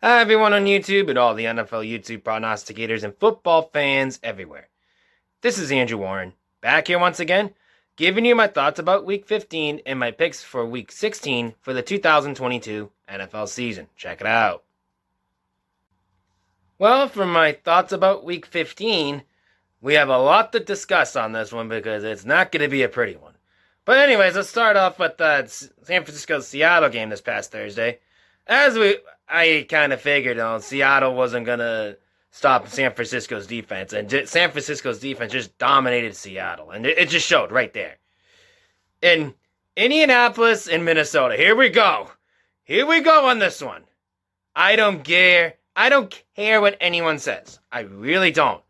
Hi everyone on YouTube and all the NFL YouTube prognosticators and football fans everywhere. This is Andrew Warren, back here once again, giving you my thoughts about Week 15 and my picks for Week 16 for the 2022 NFL season. Check it out. Well, for my thoughts about Week 15, we have a lot to discuss on this one because it's not going to be a pretty one. But anyways, let's start off with the San Francisco-Seattle game this past Thursday. I kind of figured Seattle wasn't going to stop San Francisco's defense. And San Francisco's defense just dominated Seattle. And it just showed right there. In Indianapolis and Minnesota, here we go. Here we go on this one. I don't care. I don't care what anyone says. I really don't.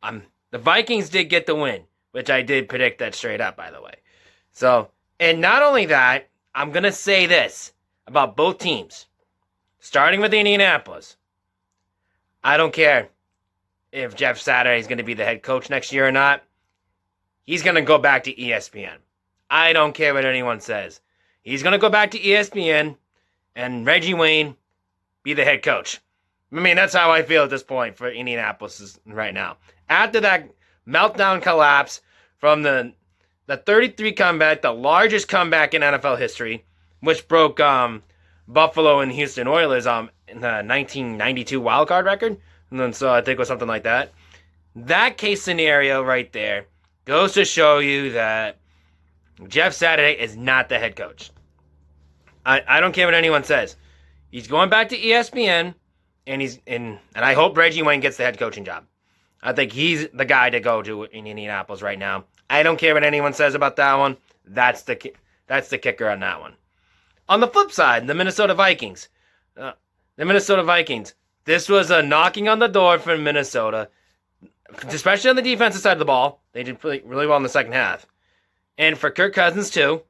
The Vikings did get the win, which I did predict that straight up, by the way. So, and not only that, I'm going to say this about both teams. Starting with Indianapolis, I don't care if Jeff Saturday is going to be the head coach next year or not. He's going to go back to ESPN. I don't care what anyone says. He's going to go back to ESPN and Reggie Wayne be the head coach. I mean, that's how I feel at this point for Indianapolis right now. After that meltdown collapse from the 33 comeback, the largest comeback in NFL history, which broke Buffalo and Houston Oilers in the 1992 wildcard record. And then so I think it was something like that. That case scenario right there goes to show you that Jeff Saturday is not the head coach. I don't care what anyone says. He's going back to ESPN, and I hope Reggie Wayne gets the head coaching job. I think he's the guy to go to in Indianapolis right now. I don't care what anyone says about that one. That's the kicker on that one. On the flip side, the Minnesota Vikings. This was a knocking on the door for Minnesota, especially on the defensive side of the ball. They did really well in the second half. And for Kirk Cousins, too.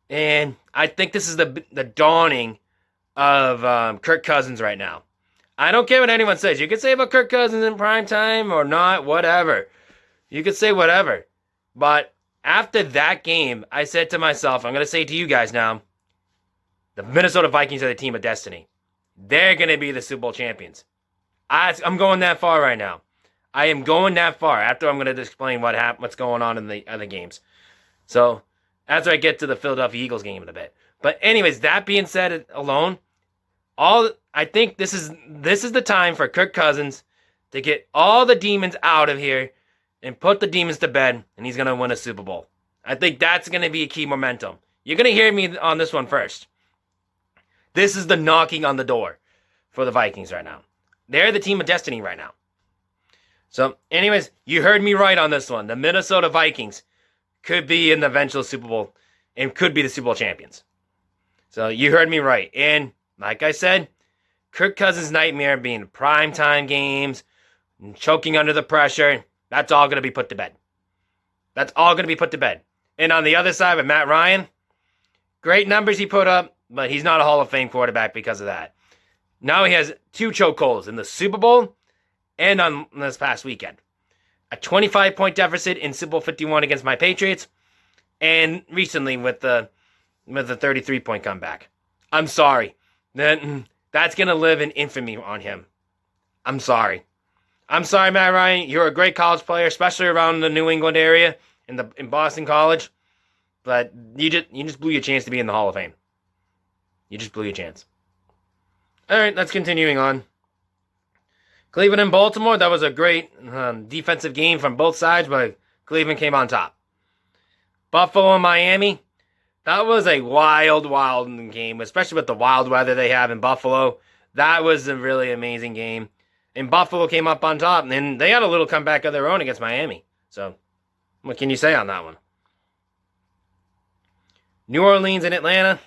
And I think this is the dawning of Kirk Cousins right now. I don't care what anyone says. You can say about Kirk Cousins in prime time or not, whatever. You could say whatever. But after that game, I said to myself, I'm going to say to you guys now, the Minnesota Vikings are the team of destiny. They're going to be the Super Bowl champions. I'm going that far right now. I am going that far after I'm going to explain what's going on in the other games. So, after I get to the Philadelphia Eagles game in a bit. But anyways, that being said alone, I think this is the time for Kirk Cousins to get all the demons out of here and put the demons to bed, and he's going to win a Super Bowl. I think that's going to be a key momentum. You're going to hear me on this one first. This is the knocking on the door for the Vikings right now. They're the team of destiny right now. So, anyways, you heard me right on this one. The Minnesota Vikings could be in the eventual Super Bowl and could be the Super Bowl champions. So, you heard me right. And, like I said, Kirk Cousins' nightmare being primetime games, and choking under the pressure, that's all going to be put to bed. That's all going to be put to bed. And on the other side with Matt Ryan, great numbers he put up, but he's not a Hall of Fame quarterback because of that. Now he has 2 chokeholds in the Super Bowl and on this past weekend. A 25-point deficit in Super Bowl 51 against my Patriots, and recently with the 33-point comeback. I'm sorry. That's going to live in infamy on him. I'm sorry. I'm sorry, Matt Ryan. You're a great college player, especially around the New England area in Boston College. But you just blew your chance to be in the Hall of Fame. You just blew your chance. All right, let's continuing on. Cleveland and Baltimore, that was a great defensive game from both sides, but Cleveland came on top. Buffalo and Miami, that was a wild game, especially with the wild weather they have in Buffalo. That was a really amazing game. And Buffalo came up on top, and they had a little comeback of their own against Miami. So, what can you say on that one? New Orleans and Atlanta.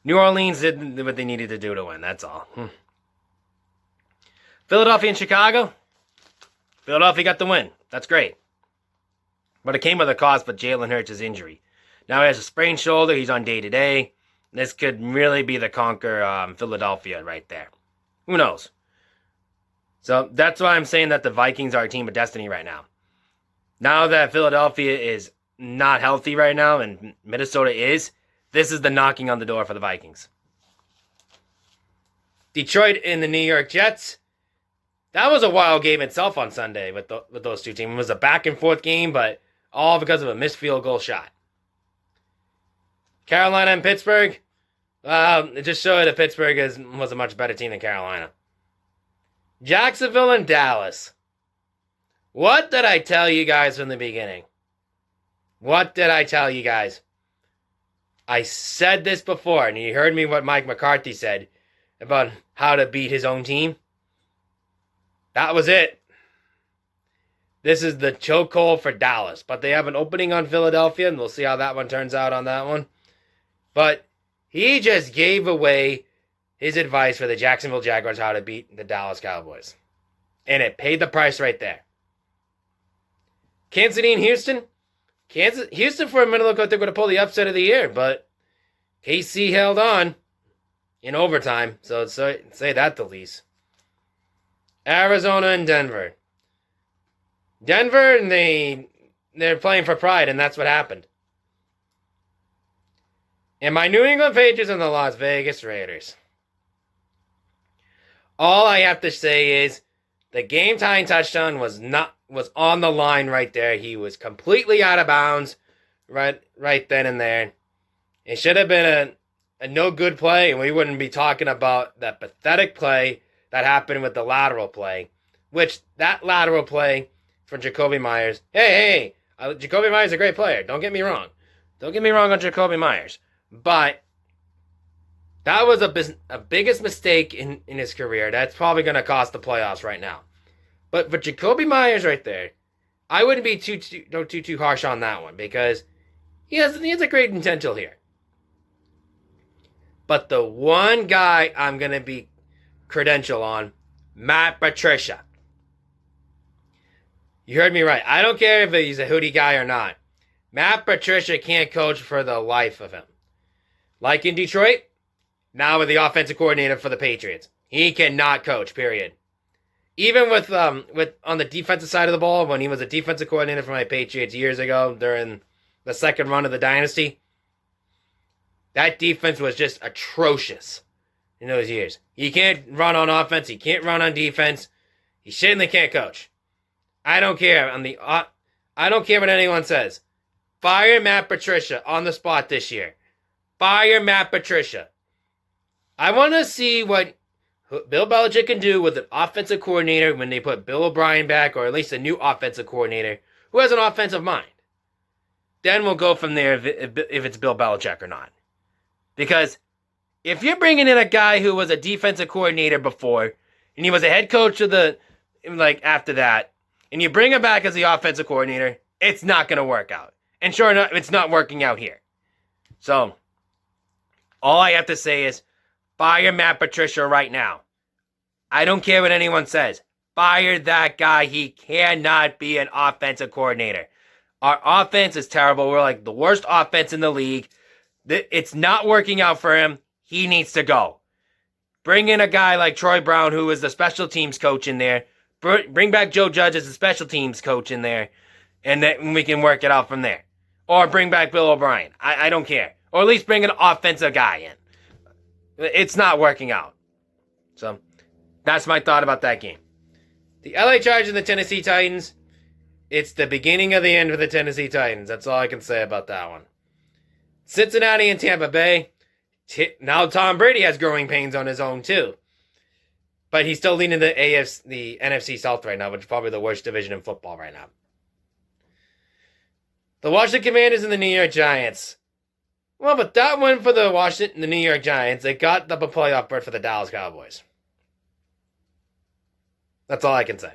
New Orleans did what they needed to do to win, that's all. Philadelphia and Chicago. Philadelphia got the win. That's great. But it came with a cost for Jalen Hurts' injury. Now he has a sprained shoulder. He's on day-to-day. This could really be the conquer Philadelphia right there. Who knows? So that's why I'm saying that the Vikings are a team of destiny right now. Now that Philadelphia is not healthy right now and Minnesota is, this is the knocking on the door for the Vikings. Detroit and the New York Jets. That was a wild game itself on Sunday with those two teams. It was a back and forth game, but all because of a missed field goal shot. Carolina and Pittsburgh. It just showed that Pittsburgh was a much better team than Carolina. Jacksonville and Dallas. What did I tell you guys from the beginning? What did I tell you guys? I said this before, and you heard me what Mike McCarthy said about how to beat his own team. That was it. This is the chokehold for Dallas, but they have an opening on Philadelphia, and we'll see how that one turns out on that one. But he just gave away his advice for the Jacksonville Jaguars how to beat the Dallas Cowboys. And it paid the price right there. Kansas City and Houston. Houston for a minute looked like they were going to pull the upset of the year, but KC held on in overtime, so say that the least. Arizona and Denver. Denver, they're playing for pride, and that's what happened. And my New England Patriots and the Las Vegas Raiders. All I have to say is the game-tying touchdown was on the line right there. He was completely out of bounds right then and there. It should have been a no-good play, and we wouldn't be talking about that pathetic play that happened with the lateral play, which that lateral play from Jacoby Myers. Hey, Jacoby Myers is a great player. Don't get me wrong. Don't get me wrong on Jacoby Myers. But that was a biggest mistake in his career. That's probably going to cost the playoffs right now. But for Jacoby Myers right there, I wouldn't be too harsh on that one because he has a great potential here. But the one guy I'm going to be credential on, Matt Patricia. You heard me right. I don't care if he's a hoodie guy or not. Matt Patricia can't coach for the life of him. Like in Detroit, now with the offensive coordinator for the Patriots. He cannot coach, period. Even with on the defensive side of the ball, when he was a defensive coordinator for my Patriots years ago during the second run of the dynasty, that defense was just atrocious in those years. He can't run on offense. He can't run on defense. He certainly can't coach. I don't care. I don't care what anyone says. Fire Matt Patricia on the spot this year. Fire Matt Patricia. I want to see what Bill Belichick can do with an offensive coordinator when they put Bill O'Brien back, or at least a new offensive coordinator who has an offensive mind. Then we'll go from there if it's Bill Belichick or not. Because if you're bringing in a guy who was a defensive coordinator before, and he was a head coach after that, and you bring him back as the offensive coordinator, it's not going to work out. And sure enough, it's not working out here. So, all I have to say is, fire Matt Patricia right now. I don't care what anyone says. Fire that guy. He cannot be an offensive coordinator. Our offense is terrible. We're like the worst offense in the league. It's not working out for him. He needs to go. Bring in a guy like Troy Brown, who is the special teams coach in there. Bring back Joe Judge as the special teams coach in there. And then we can work it out from there. Or bring back Bill O'Brien. I don't care. Or at least bring an offensive guy in. It's not working out. So, that's my thought about that game. The LA Chargers and the Tennessee Titans. It's the beginning of the end for the Tennessee Titans. That's all I can say about that one. Cincinnati and Tampa Bay. Now Tom Brady has growing pains on his own too. But he's still leading the NFC South right now, which is probably the worst division in football right now. The Washington Commanders and the New York Giants. Well, but that one for the New York Giants, they got the playoff berth for the Dallas Cowboys. That's all I can say.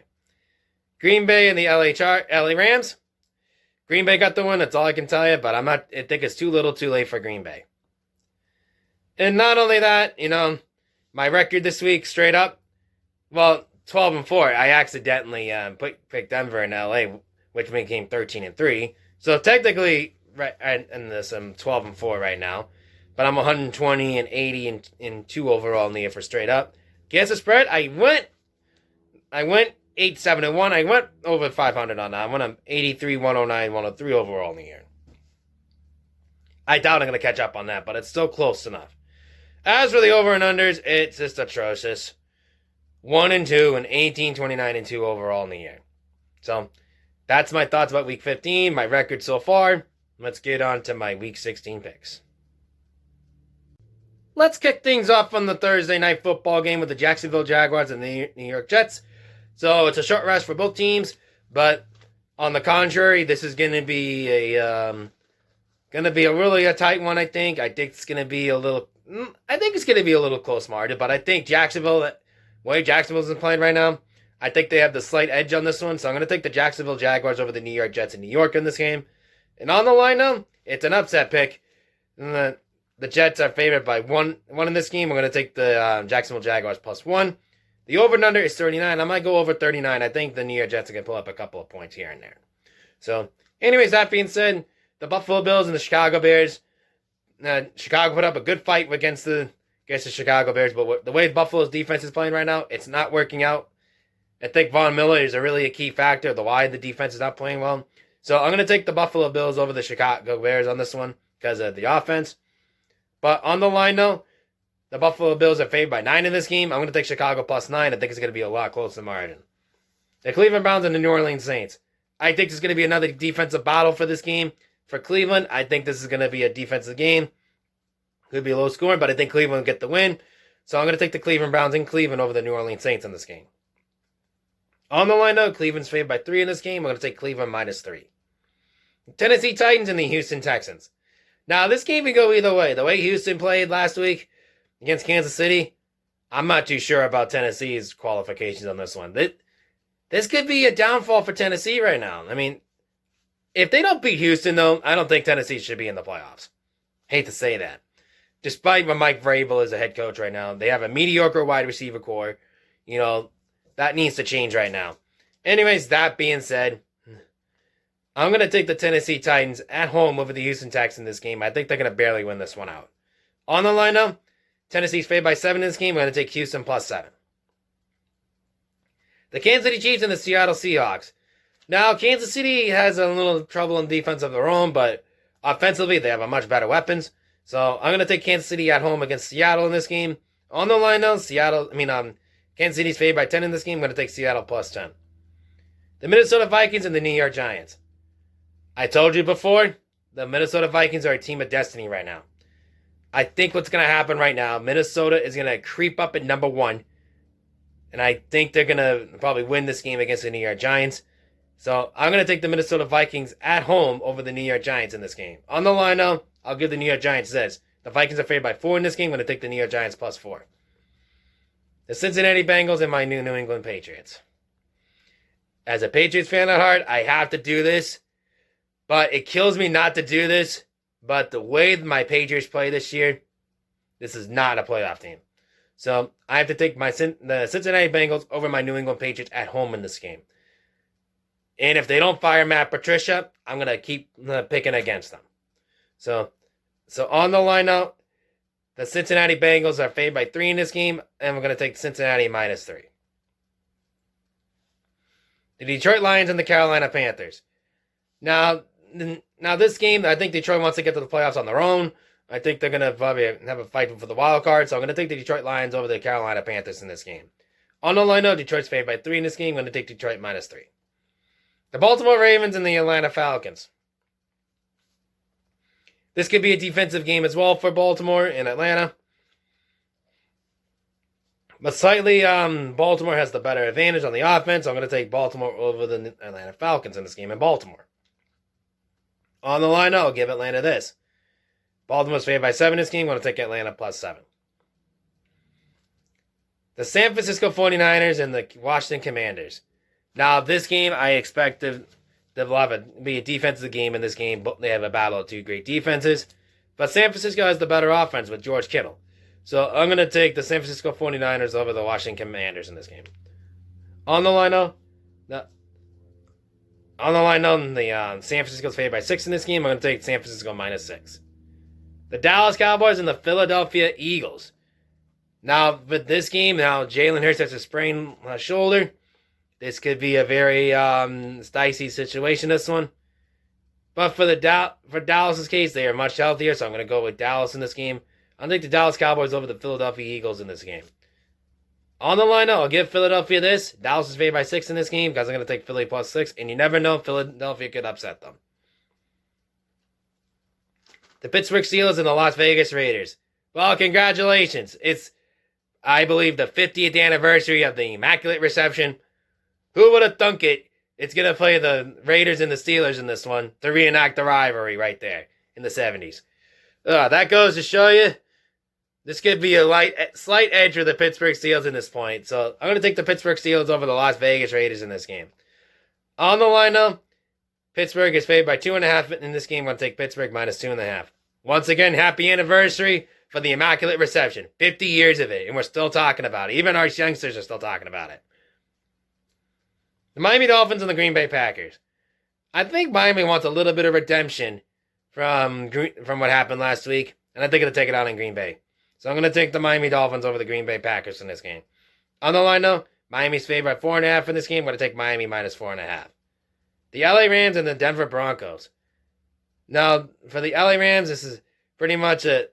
Green Bay and the LA Rams. Green Bay got the one, that's all I can tell you, but I think it's too little too late for Green Bay. And not only that, my record this week, straight up, 12-4. I accidentally picked Denver and LA, which became 13-3. So technically, right, and I'm 12-4 right now, but I'm 120 and 80 and 2 overall in the year for straight up. Guess the spread? I went 8-7-1. I went over 500 on that. I went 83, 109, 103 overall in the year. I doubt I'm going to catch up on that, but it's still close enough. As for the over and unders, it's just atrocious. 1-2 and 18, 29 and 2 overall in the year. So that's my thoughts about Week 15, my record so far. Let's get on to my Week 16 picks. Let's kick things off on the Thursday night football game with the Jacksonville Jaguars and the New York Jets. So it's a short rest for both teams, but on the contrary, this is going to be a really tight one. I think it's going to be a little. I think it's going to be a little close margin, but I think Jacksonville, the way Jacksonville's been playing right now, I think they have the slight edge on this one. So I'm going to take the Jacksonville Jaguars over the New York Jets in New York in this game. And on the line now, it's an upset pick. And the Jets are favored by one in this game. I'm going to take the Jacksonville Jaguars +1. The over and under is 39. I might go over 39. I think the New York Jets are going to pull up a couple of points here and there. So, anyways, that being said, the Buffalo Bills and the Chicago Bears. Chicago put up a good fight against the Chicago Bears, but the way Buffalo's defense is playing right now, it's not working out. I think Von Miller is really a key factor of why the defense is not playing well. So I'm going to take the Buffalo Bills over the Chicago Bears on this one because of the offense. But on the line, though, the Buffalo Bills are favored by 9 in this game. I'm going to take Chicago +9. I think it's going to be a lot closer margin. The Cleveland Browns and the New Orleans Saints. I think there's going to be another defensive battle for this game. For Cleveland, I think this is going to be a defensive game. Could be a low scoring, but I think Cleveland will get the win. So I'm going to take the Cleveland Browns in Cleveland over the New Orleans Saints in this game. On the line, though, Cleveland's favored by 3 in this game. I'm going to take Cleveland -3. Tennessee Titans and the Houston Texans. Now, this game can go either way. The way Houston played last week against Kansas City, I'm not too sure about Tennessee's qualifications on this one. This could be a downfall for Tennessee right now. I mean, if they don't beat Houston, though, I don't think Tennessee should be in the playoffs. Hate to say that. Despite what Mike Vrabel is a head coach right now, they have a mediocre wide receiver core. You know, that needs to change right now. Anyways, that being said, I'm going to take the Tennessee Titans at home over the Houston Texans in this game. I think they're going to barely win this one out. On the line now, Tennessee's favored by 7 in this game. I'm going to take Houston +7. The Kansas City Chiefs and the Seattle Seahawks. Now, Kansas City has a little trouble in defense of their own, but offensively, they have a much better weapons. So I'm going to take Kansas City at home against Seattle in this game. On the line now, Kansas City's favored by 10 in this game. I'm going to take Seattle +10. The Minnesota Vikings and the New York Giants. I told you before, the Minnesota Vikings are a team of destiny right now. I think what's going to happen right now, Minnesota is going to creep up at number 1. And I think they're going to probably win this game against the New York Giants. So I'm going to take the Minnesota Vikings at home over the New York Giants in this game. On the line now, I'll give the New York Giants this. The Vikings are favored by 4 in this game. I'm going to take the New York Giants +4. The Cincinnati Bengals and my New England Patriots. As a Patriots fan at heart, I have to do this. But it kills me not to do this. But the way my Patriots play this year, this is not a playoff team. So I have to take the Cincinnati Bengals over my New England Patriots at home in this game. And if they don't fire Matt Patricia, I'm going to keep picking against them. So on the line now, the Cincinnati Bengals are favored by 3 in this game, and we're going to take Cincinnati -3. The Detroit Lions and the Carolina Panthers. Now this game, I think Detroit wants to get to the playoffs on their own. I think they're going to probably have a fight for the wild card, so I'm going to take the Detroit Lions over the Carolina Panthers in this game. On the line now, Detroit's favored by 3 in this game. I'm going to take Detroit -3. The Baltimore Ravens and the Atlanta Falcons. This could be a defensive game as well for Baltimore and Atlanta. But slightly, Baltimore has the better advantage on the offense. So I'm going to take Baltimore over the Atlanta Falcons in this game in Baltimore. On the line, I'll give Atlanta this. Baltimore's favored by 7 in this game. I'm going to take Atlanta +7. The San Francisco 49ers and the Washington Commanders. Now, this game, I expect to be a defensive game in this game. They have a battle of 2 great defenses. But San Francisco has the better offense with George Kittle. So I'm going to take the San Francisco 49ers over the Washington Commanders in this game. On the line, though, the San Francisco's favored by 6 in this game. I'm going to take San Francisco -6. The Dallas Cowboys and the Philadelphia Eagles. Now, with this game, Jalen Hurts has a sprained shoulder. This could be a very dicey situation, this one. But for Dallas's case, they are much healthier, so I'm going to go with Dallas in this game. I'll take the Dallas Cowboys over the Philadelphia Eagles in this game. On the line, I'll give Philadelphia this. Dallas is favored by 6 in this game because I'm going to take Philly plus 6. And you never know, Philadelphia could upset them. The Pittsburgh Steelers and the Las Vegas Raiders. Well, congratulations. It's, I believe, the 50th anniversary of the Immaculate Reception. Who would have thunk it? It's going to play the Raiders and the Steelers in this one to reenact the rivalry right there in the 70s. That goes to show you, this could be a slight edge for the Pittsburgh Steelers in this point. So I'm going to take the Pittsburgh Steelers over the Las Vegas Raiders in this game. On the line, though, Pittsburgh is favored by 2.5 in this game. I'm going to take Pittsburgh minus 2.5. Once again, happy anniversary for the Immaculate Reception. 50 years of it, and we're still talking about it. Even our youngsters are still talking about it. The Miami Dolphins and the Green Bay Packers. I think Miami wants a little bit of redemption from what happened last week, and I think it'll take it out in Green Bay. So I'm going to take the Miami Dolphins over the Green Bay Packers in this game. On the line, though, Miami's favored by 4.5 in this game. I'm going to take Miami minus 4.5. The LA Rams and the Denver Broncos. Now, for the LA Rams, this is pretty much a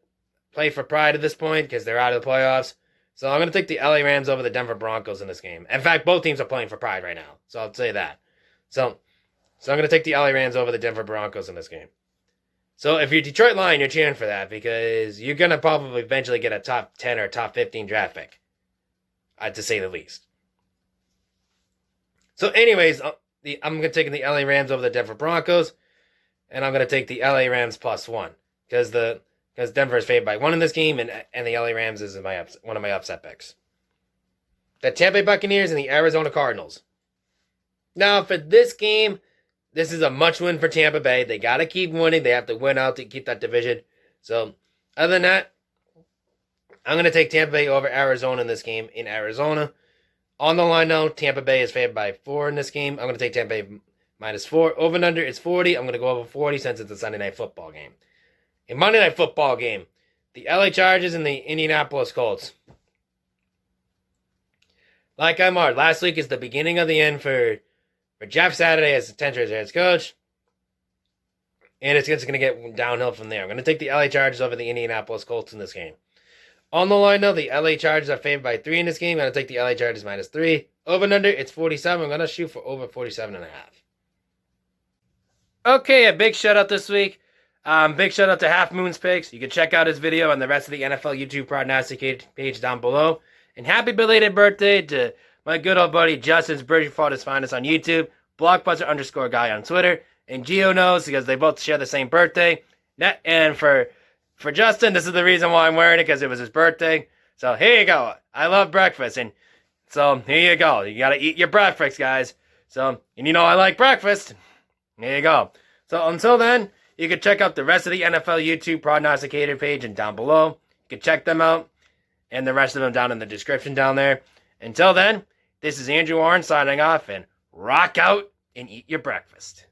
play for pride at this point because they're out of the playoffs. So I'm going to take the LA Rams over the Denver Broncos in this game. In fact, both teams are playing for pride right now. So I'll say that. So I'm going to take the LA Rams over the Denver Broncos in this game. So if you're Detroit Lion, you're cheering for that because you're going to probably eventually get a top 10 or top 15 draft pick, to say the least. So anyways, I'm going to take the LA Rams over the Denver Broncos, and I'm going to take the LA Rams plus 1 because Denver is favored by 1 in this game, and the LA Rams is one of my upset picks. The Tampa Bay Buccaneers and the Arizona Cardinals. Now, for this game, this is a much win for Tampa Bay. They got to keep winning. They have to win out to keep that division. So, other than that, I'm going to take Tampa Bay over Arizona in this game in Arizona. On the line now, Tampa Bay is favored by 4 in this game. I'm going to take Tampa Bay minus 4. Over and under is 40. I'm going to go over 40 since it's a Sunday Night Football game. A Monday Night Football game, the LA Chargers and the Indianapolis Colts. Like I marked, last week is the beginning of the end for Jeff Saturday as the Tennesseevs head coach. And it's going to get downhill from there. I'm going to take the LA Chargers over the Indianapolis Colts in this game. On the line, though, the LA Chargers are favored by 3 in this game. I'm going to take the LA Chargers minus 3. Over and under, it's 47. I'm going to shoot for over 47.5. Okay, a big shout out this week. Big shout out to Half Moon's Picks. You can check out his video and the rest of the NFL YouTube prognosticator page down below. And happy belated birthday to my good old buddy Justin's Bridge Fought His Finest on YouTube, Blockbuster_guy on Twitter, and Gio knows because they both share the same birthday. And for Justin, this is the reason why I'm wearing it, because it was his birthday. So here you go. I love breakfast, and so here you go. You gotta eat your breakfast, guys. So, and you know I like breakfast. There you go. So until then, you can check out the rest of the NFL YouTube prognosticator page and down below. You can check them out, and the rest of them down in the description down there. Until then, this is Andrew Warren signing off, and rock out and eat your breakfast.